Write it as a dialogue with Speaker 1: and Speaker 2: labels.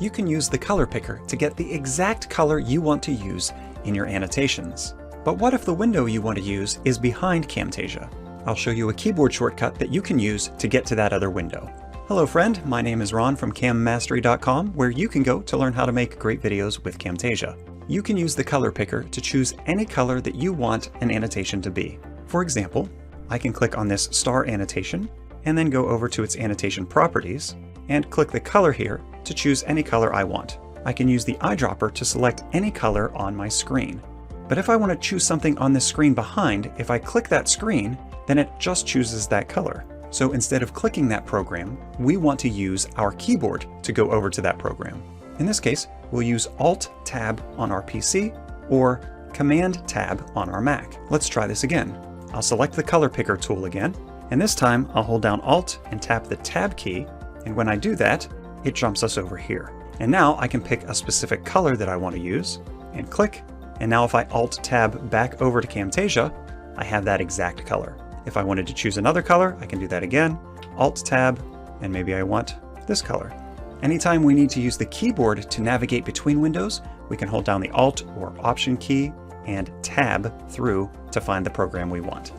Speaker 1: you can use the color picker to get the exact color you want to use in your annotations. But what if the window you want to use is behind Camtasia? I'll show you a keyboard shortcut that you can use to get to that other window. Hello friend, my name is Ron from CamMastery.com, where you can go to learn how to make great videos with Camtasia. You can use the color picker to choose any color that you want an annotation to be. For example, I can click on this star annotation and then go over to its annotation properties and click the color here to choose any color I want. I can use the eyedropper to select any color on my screen. But if I want to choose something on this screen behind, if I click that screen, then it just chooses that color. So instead of clicking that program, we want to use our keyboard to go over to that program. In this case, we'll use Alt-Tab on our PC or Command-Tab on our Mac. Let's try this again. I'll select the color picker tool again, and this time I'll hold down Alt and tap the Tab key, and when I do that, it jumps us over here. And now I can pick a specific color that I want to use, and click, and now if I Alt-Tab back over to Camtasia, I have that exact color. If I wanted to choose another color, I can do that again, Alt-Tab, and maybe I want this color. Anytime we need to use the keyboard to navigate between windows, we can hold down the Alt or Option key and Tab through to find the program we want.